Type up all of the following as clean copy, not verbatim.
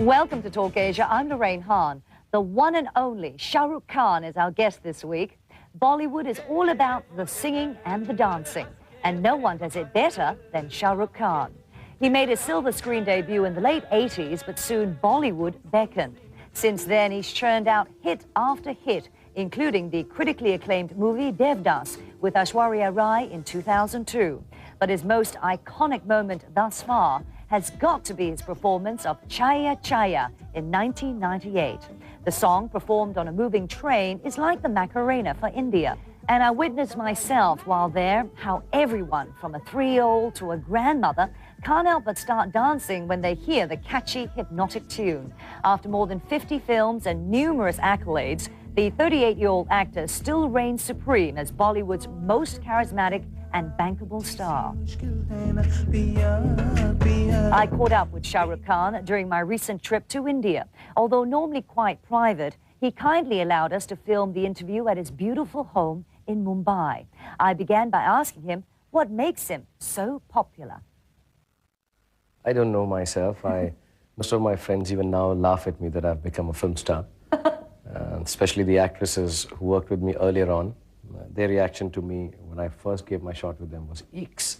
Welcome to Talk Asia. I'm Lorraine Hahn. The one and only Shah Rukh Khan is our guest this week. Bollywood is all about the singing and the dancing, and no one does it better than Shah Rukh Khan. He made his silver screen debut in the late 80s, but soon Bollywood beckoned. Since then, he's churned out hit after hit, including the critically acclaimed movie Devdas with Aishwarya Rai in 2002. But his most iconic moment thus far has got to be his performance of Chaya Chaya in 1998. The song, performed on a moving train, is like the Macarena for India. And I witnessed myself while there how everyone, from a 3-year-old to a grandmother, can't help but start dancing when they hear the catchy, hypnotic tune. After more than 50 films and numerous accolades, the 38-year-old actor still reigns supreme as Bollywood's most charismatic and bankable star. I caught up with Shah Rukh Khan during my recent trip to India. Although normally quite private, he kindly allowed us to film the interview at his beautiful home in Mumbai. I began by asking him what makes him so popular. I don't know myself. Most of my friends even now laugh at me that I've become a film star. Especially the actresses who worked with me earlier on. Their reaction to me when I first gave my shot with them was, eeks.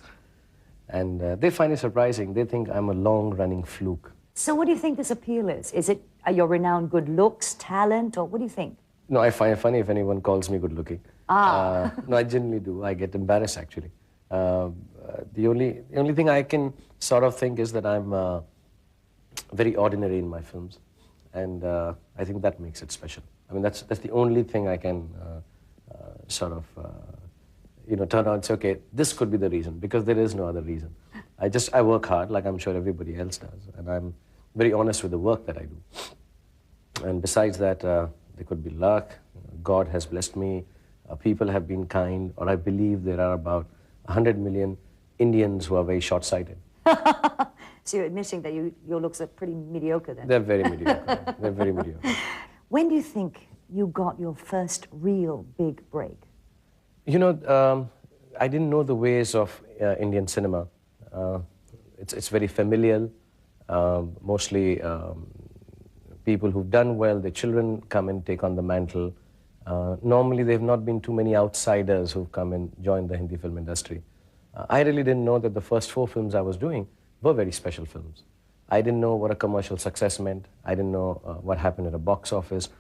And they find it surprising. They think I'm a long-running fluke. So what do you think this appeal is? Is it your renowned good looks, talent, or what do you think? No, I find it funny if anyone calls me good-looking. No, I genuinely do. I get embarrassed, actually. The only thing I can sort of think is that I'm very ordinary in my films. And I think that makes it special. I mean, that's the only thing I can sort of, turn out and say, okay, this could be the reason, because there is no other reason. I work hard, like I'm sure everybody else does, and I'm very honest with the work that I do. And besides that, there could be luck. God has blessed me. People have been kind, or I believe there are about 100 million Indians who are very short-sighted. So you're admitting that your looks are pretty mediocre then? They're very mediocre. They're very mediocre. When do you think you got your first real big break? You know, I didn't know the ways of Indian cinema. It's very familial. Mostly people who've done well, their children come and take on the mantle. Normally, there have not been too many outsiders who've come and joined the Hindi film industry. I really didn't know that the first 4 films I was doing were very special films. I didn't know what a commercial success meant. I didn't know what happened at a box office.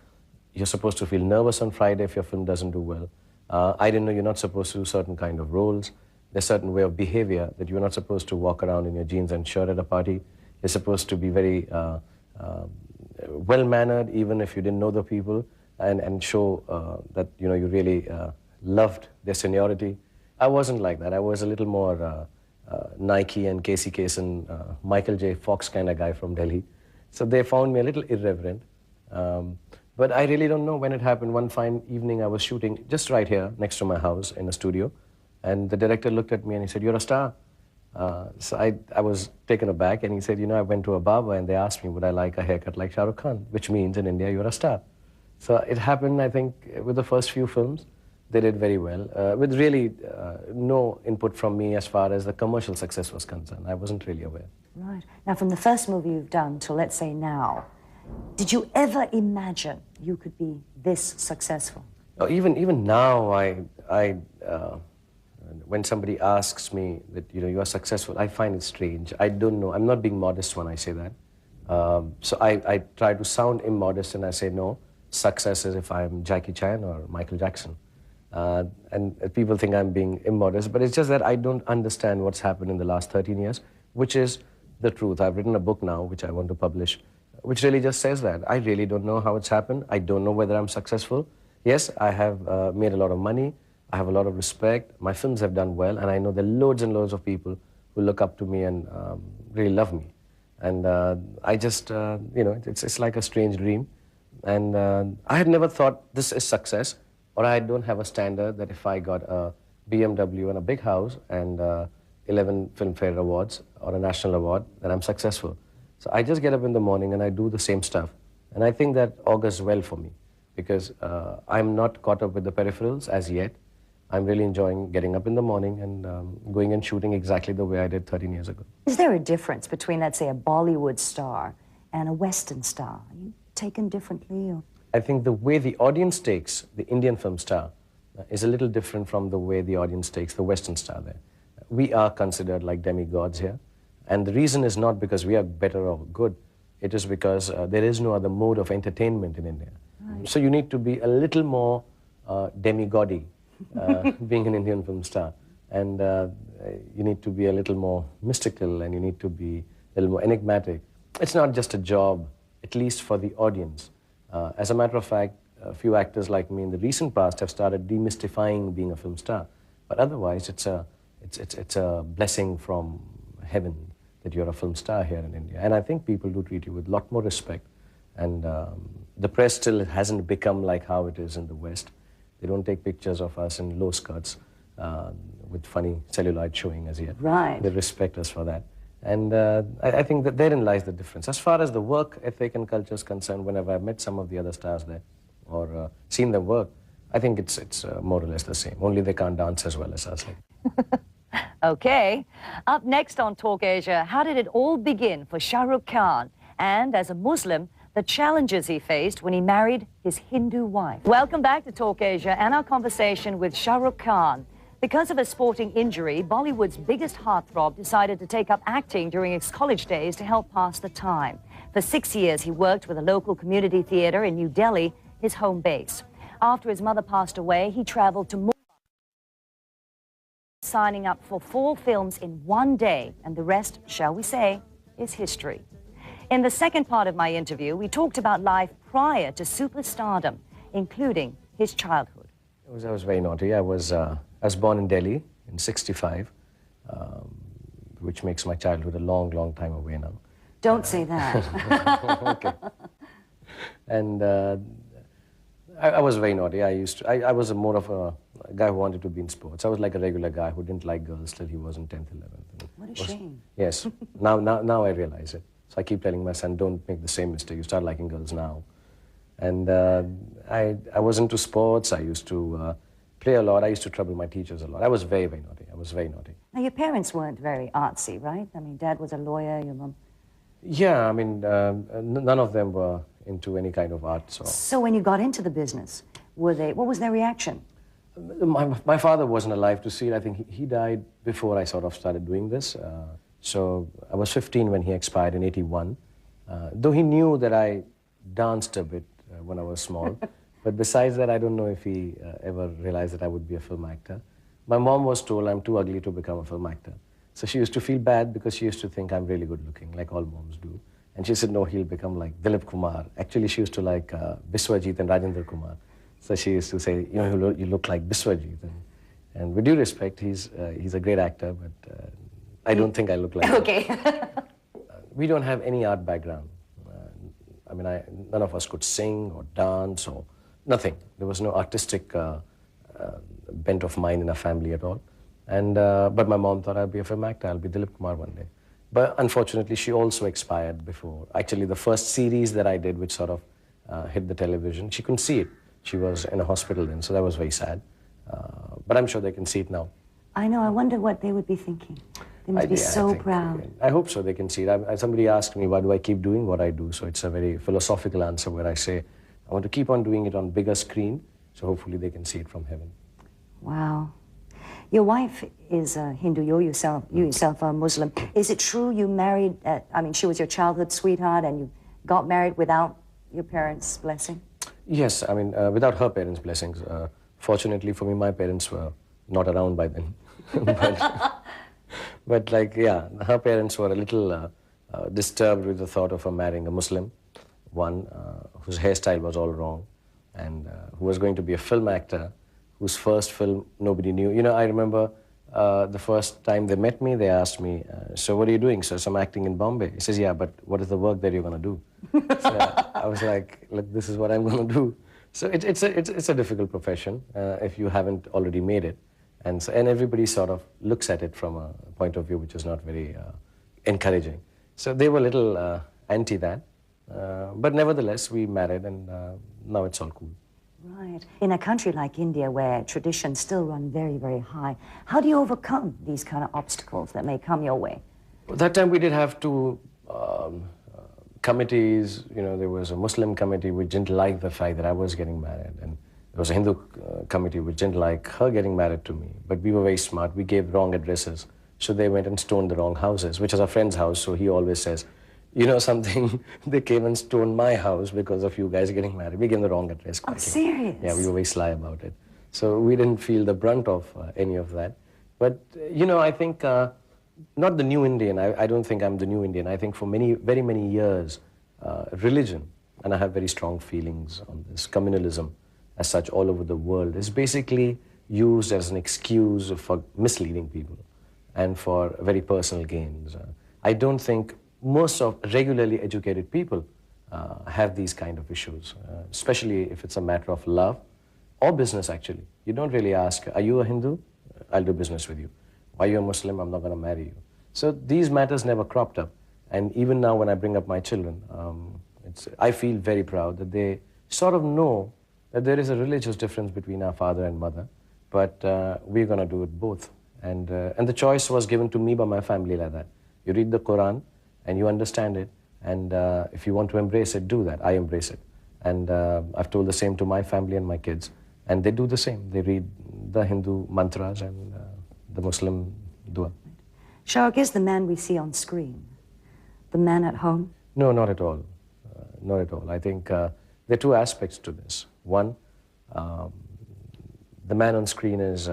You're supposed to feel nervous on Friday if your film doesn't do well. I didn't know you're not supposed to do certain kind of roles. There's a certain way of behavior that you're not supposed to walk around in your jeans and shirt at a party. You're supposed to be very well-mannered, even if you didn't know the people, and show that you really loved their seniority. I wasn't like that. I was a little more Nike and Casey Kasem, Michael J. Fox kind of guy from Delhi. So they found me a little irreverent. But I really don't know when it happened. One fine evening I was shooting just right here next to my house in a studio. And the director looked at me and he said, "You're a star." So I was taken aback, and he said, I went to a barber and they asked me, would I like a haircut like Shah Rukh Khan, which means in India you're a star. So it happened, I think, with the first few films. They did very well, with really no input from me as far as the commercial success was concerned. I wasn't really aware. Right. Now, from the first movie you've done to, let's say, now, did you ever imagine you could be this successful? Oh, even now, when somebody asks me that, you are successful, I find it strange. I don't know. I'm not being modest when I say that. So I try to sound immodest and I say, no, success is if I'm Jackie Chan or Michael Jackson. And people think I'm being immodest, but it's just that I don't understand what's happened in the last 13 years, which is the truth. I've written a book now, which I want to publish, which really just says that. I really don't know how it's happened. I don't know whether I'm successful. Yes, I have made a lot of money. I have a lot of respect. My films have done well, and I know there are loads and loads of people who look up to me and really love me. And I just, it's like a strange dream. And I had never thought this is success, or I don't have a standard that if I got a BMW and a big house and 11 Filmfare Awards or a national award, that I'm successful. So I just get up in the morning and I do the same stuff. And I think that augurs well for me, because I'm not caught up with the peripherals as yet. I'm really enjoying getting up in the morning and going and shooting exactly the way I did 13 years ago. Is there a difference between, let's say, a Bollywood star and a Western star? Are you taken differently? Or? I think the way the audience takes the Indian film star is a little different from the way the audience takes the Western star there. We are considered like demigods here. And the reason is not because we are better or good. It is because there is no other mode of entertainment in India. Right. So you need to be a little more demigod-y, being an Indian film star. And you need to be a little more mystical, and you need to be a little more enigmatic. It's not just a job, at least for the audience. As a matter of fact, a few actors like me in the recent past have started demystifying being a film star. But otherwise, it's a blessing from heaven that you're a film star here in India. And I think people do treat you with a lot more respect. And the press still hasn't become like how it is in the West. They don't take pictures of us in low skirts with funny celluloid showing as yet. Right. They respect us for that. And I think that therein lies the difference. As far as the work ethic and culture is concerned, whenever I've met some of the other stars there or seen them work, I think it's more or less the same. Only they can't dance as well as us. Okay. Up next on Talk Asia, how did it all begin for Shah Rukh Khan? And as a Muslim, the challenges he faced when he married his Hindu wife. Welcome back to Talk Asia and our conversation with Shah Rukh Khan. Because of a sporting injury, Bollywood's biggest heartthrob decided to take up acting during his college days to help pass the time. For 6 years, he worked with a local community theater in New Delhi, his home base. After his mother passed away, he traveled to Mumbai, signing up for 4 films in one day, and the rest, shall we say, is history. In the second part of my interview, we talked about life prior to superstardom, including his childhood. I was very naughty. I was born in Delhi in '65, which makes my childhood a long, long time away now. Don't say that. Okay. And I was very naughty. I was more of a guy who wanted to be in sports. I was like a regular guy who didn't like girls till he was in 10th, 11th. What a shame. Yes. Now I realize it. So I keep telling my son, don't make the same mistake. You start liking girls now. And I was into sports. I used to play a lot. I used to trouble my teachers a lot. I was very, very naughty. I was very naughty. Now, your parents weren't very artsy, right? I mean, Dad was a lawyer, your mom... Yeah, I mean, none of them were into any kind of art. So when you got into the business, what was their reaction? My father wasn't alive to see it. I think he died before I sort of started doing this. So I was 15 when he expired in '81. Though he knew that I danced a bit when I was small. But besides that, I don't know if he ever realized that I would be a film actor. My mom was told I'm too ugly to become a film actor. So she used to feel bad because she used to think I'm really good looking, like all moms do. And she said, no, he'll become like Dilip Kumar. Actually, she used to like Biswajit and Rajendra Kumar. So she used to say, you know, you look like Biswajit. And with due respect, he's a great actor, but I don't think I look like him. Okay. We don't have any art background. I mean, none of us could sing or dance or nothing. There was no artistic bent of mind in our family at all. And but my mom thought I'd be a film actor. I'll be Dilip Kumar one day. But unfortunately, she also expired before. Actually, the first series that I did, which sort of hit the television, she couldn't see it. She was in a hospital then, so that was very sad. But I'm sure they can see it now. I know. I wonder what they would be thinking. They must be so proud. I hope so. They can see it. Somebody asked me, why do I keep doing what I do? So it's a very philosophical answer where I say, I want to keep on doing it on bigger screen, so hopefully they can see it from heaven. Wow. Your wife is a Hindu, you yourself are Muslim. Is it true you married, I mean, she was your childhood sweetheart and you got married without your parents' blessing? Yes, I mean, without her parents' blessings. Fortunately for me, my parents were not around by then. but like, yeah, her parents were a little disturbed with the thought of her marrying a Muslim, one whose hairstyle was all wrong, and who was going to be a film actor, whose first film nobody knew. You know, I remember the first time they met me, they asked me, so what are you doing? So I'm acting in Bombay. He says, yeah, but what is the work that you're going to do? So I was like, look, this is what I'm going to do. So it's a difficult profession if you haven't already made it. And everybody sort of looks at it from a point of view which is not very encouraging. So they were a little anti that. But nevertheless, we married and now it's all cool. Right. In a country like India where traditions still run very, very high, how do you overcome these kind of obstacles that may come your way? That time we did have to committees, there was a Muslim committee which didn't like the fact that I was getting married, and there was a Hindu committee which didn't like her getting married to me. But we were very smart. We gave wrong addresses. So they went and stoned the wrong houses, which is our friend's house. So he always says, you know something, they came and stoned my house because of you guys getting married. We gave them the wrong address. Oh, serious? Yeah, we were very sly about it. So we didn't feel the brunt of any of that. But, I think, not the new Indian. I don't think I'm the new Indian. I think for very many years, religion, and I have very strong feelings on this, communalism as such all over the world, is basically used as an excuse for misleading people and for very personal gains. I don't think most of regularly educated people have these kind of issues, especially if it's a matter of love or business, actually. You don't really ask, are you a Hindu? I'll do business with you. Are you a Muslim? I'm not going to marry you. So these matters never cropped up. And even now when I bring up my children, I feel very proud that they sort of know that there is a religious difference between our father and mother, but we're going to do it both. And the choice was given to me by my family like that. You read the Quran and you understand it, and if you want to embrace it, do that. I embrace it. And I've told the same to my family and my kids, and they do the same. They read the Hindu mantras and the Muslim dua. Shahrukh, is the man we see on screen the man at home? No, not at all. Not at all. I think there are two aspects to this. One, the man on screen is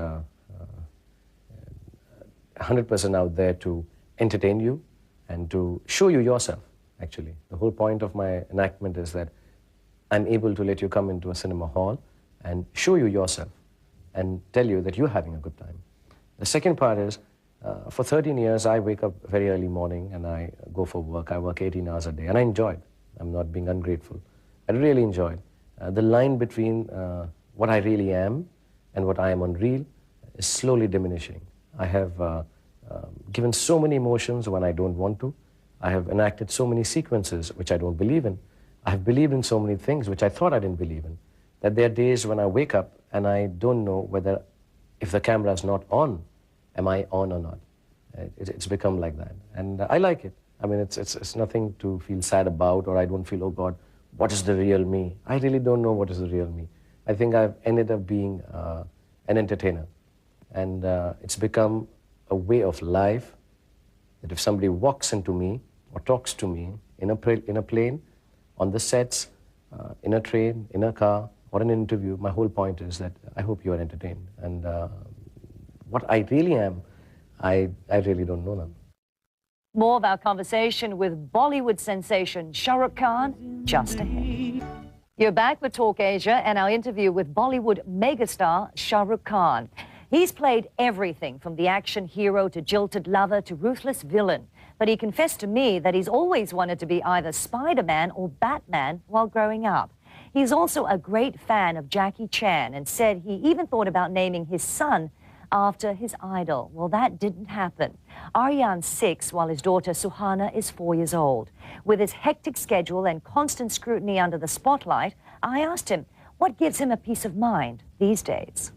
100% out there to entertain you and to show you yourself, actually. The whole point of my enactment is that I'm able to let you come into a cinema hall and show you yourself and tell you that you're having a good time. The second part is, for 13 years, I wake up very early morning and I go for work. I work 18 hours a day, and I enjoy it. I'm not being ungrateful. I really enjoy it. The line between what I really am and what I am on reel is slowly diminishing. I have given so many emotions when I don't want to. I have enacted so many sequences which I don't believe in. I have believed in so many things which I thought I didn't believe in. That there are days when I wake up and I don't know whether, if the camera is not on, am I on or not? It's become like that. And I like it. I mean, it's nothing to feel sad about, or I don't feel, oh God, what is the real me? I really don't know what is the real me. I think I've ended up being an entertainer. And it's become a way of life that if somebody walks into me or talks to me in a plane, on the sets, in a train, in a car, or an interview, my whole point is that I hope you are entertained. And what I really am, I really don't know now. More of our conversation with Bollywood sensation Shah Rukh Khan just ahead. You're back with Talk Asia and our interview with Bollywood megastar Shah Rukh Khan. He's played everything from the action hero to jilted lover to ruthless villain. But he confessed to me that he's always wanted to be either Spider-Man or Batman while growing up. He's also a great fan of Jackie Chan and said he even thought about naming his son after his idol. Well, that didn't happen. Aryan's 6, while his daughter Suhana is 4 years old. With his hectic schedule and constant scrutiny under the spotlight, I asked him what gives him a peace of mind these days.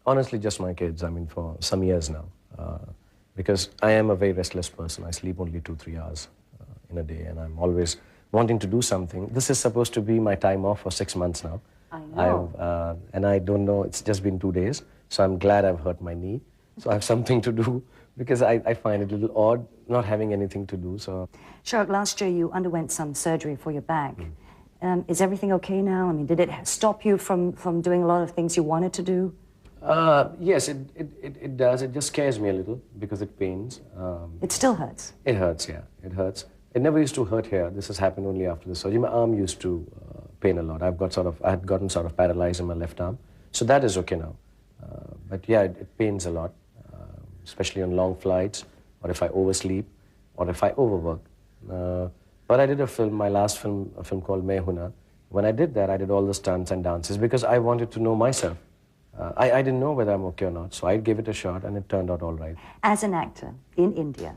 Honestly, just my kids, I mean, for some years now. Because I am a very restless person. I sleep only 2-3 hours in a day, and I'm always wanting to do something. This is supposed to be my time off for 6 months now. I know. And I don't know, it's just been 2 days. So I'm glad I've hurt my knee. So I have something to do, because I find it a little odd not having anything to do. So, Shahrukh, last year you underwent some surgery for your back. Is everything okay now? I mean, did it stop you from doing a lot of things you wanted to do? Yes, it does. It just scares me a little because it pains. It still hurts? It hurts, yeah. It hurts. It never used to hurt here. This has happened only after the surgery. My arm used to pain a lot. I had gotten sort of paralyzed in my left arm. So that is okay now. But yeah, it pains a lot, especially on long flights, or if I oversleep, or if I overwork. But I did a film, my last film, a film called Main Hoon Na. When I did that, I did all the stunts and dances because I wanted to know myself. I didn't know whether I'm okay or not, so I gave it a shot and it turned out all right. As an actor in India,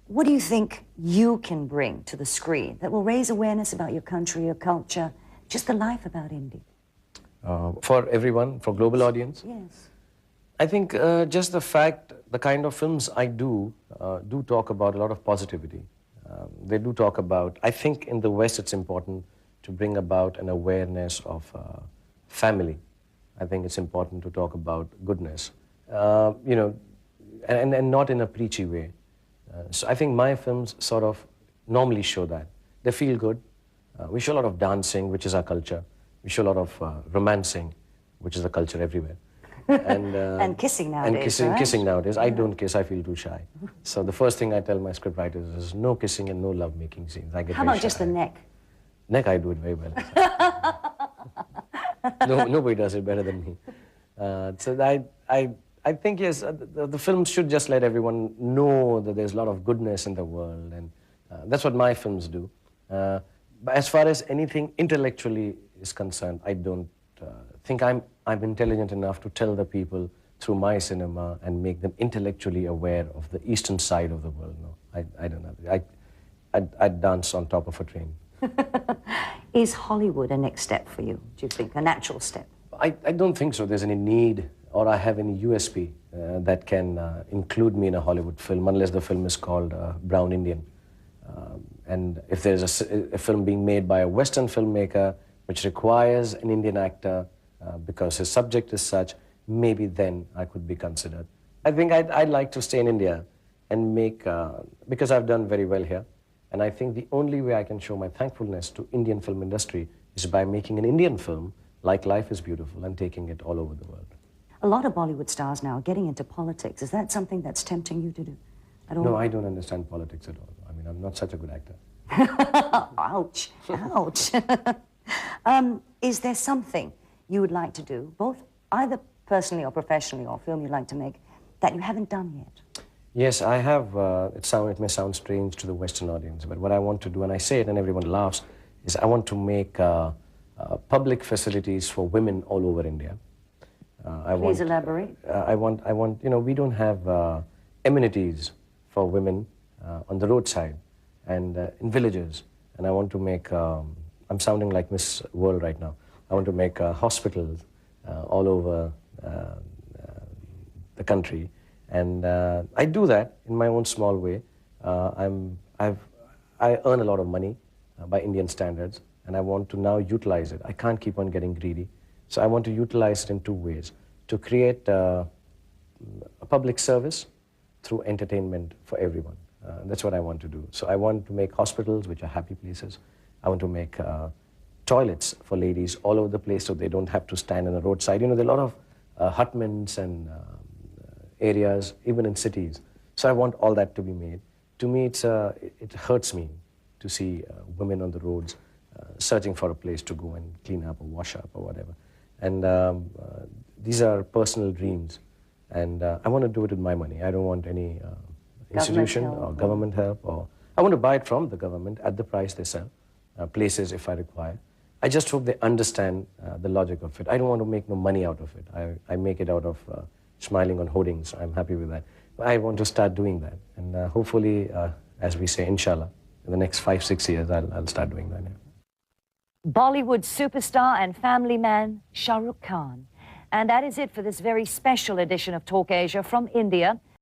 what do you think you can bring to the screen that will raise awareness about your country, your culture, just the life about India? For everyone, for global audience? Yes. I think just the fact, the kind of films I do talk about a lot of positivity. They do talk about, I think in the West it's important to bring about an awareness of family. I think it's important to talk about goodness, you know, and not in a preachy way. So I think my films sort of normally show that. They feel good. We show a lot of dancing, which is our culture. We show a lot of romancing, which is the culture everywhere. And kissing nowadays, right? Kissing nowadays. I don't kiss, I feel too shy. So the first thing I tell my scriptwriters is no kissing and no love-making scenes. I get How very about shy. just the neck? Neck, I do it very well. No, nobody does it better than me. So I think, yes, the film should just let everyone know that there's a lot of goodness in the world, and that's what my films do. But as far as anything intellectually is concerned, I don't think I'm intelligent enough to tell the people through my cinema and make them intellectually aware of the eastern side of the world. No, I don't know. I'd dance on top of a train. Is Hollywood a next step for you, do you think, a natural step? I don't think so. There's any need or I have any USP that can include me in a Hollywood film, unless the film is called Brown Indian. And if there's a film being made by a Western filmmaker which requires an Indian actor because his subject is such, maybe then I could be considered. I think I'd like to stay in India and make, because I've done very well here, and I think the only way I can show my thankfulness to Indian film industry is by making an Indian film like Life is Beautiful and taking it all over the world. A lot of Bollywood stars now are getting into politics. Is that something that's tempting you to do at all? No, I don't understand politics at all. I mean, I'm not such a good actor. Ouch, ouch. Is there something you would like to do, both either personally or professionally, or film you'd like to make, that you haven't done yet? Yes, I have. It may sound strange to the Western audience, but what I want to do, and I say it and everyone laughs, is I want to make public facilities for women all over India. Please elaborate. I want, you know, we don't have amenities for women on the roadside and in villages. And I want to make, I'm sounding like Miss World right now. I want to make hospitals all over the country. And I do that in my own small way. I earn a lot of money by Indian standards, and I want to now utilize it. I can't keep on getting greedy. So I want to utilize it in two ways: to create a public service through entertainment for everyone. That's what I want to do. So I want to make hospitals which are happy places. I want to make toilets for ladies all over the place so they don't have to stand on the roadside. You know, there are a lot of hutments and areas, even in cities. So I want all that to be made. To me, it hurts me to see women on the roads searching for a place to go and clean up or wash up or whatever. And these are personal dreams. And I want to do it with my money. I don't want any institution or government help. Or I want to buy it from the government at the price they sell, places if I require. I just hope they understand the logic of it. I don't want to make no money out of it. I make it out of smiling on hoardings. I'm happy with that. But I want to start doing that. And hopefully, as we say, inshallah, in the next 5-6 years, I'll start doing that. Yeah. Bollywood superstar and family man, Shah Rukh Khan. And that is it for this very special edition of Talk Asia from India.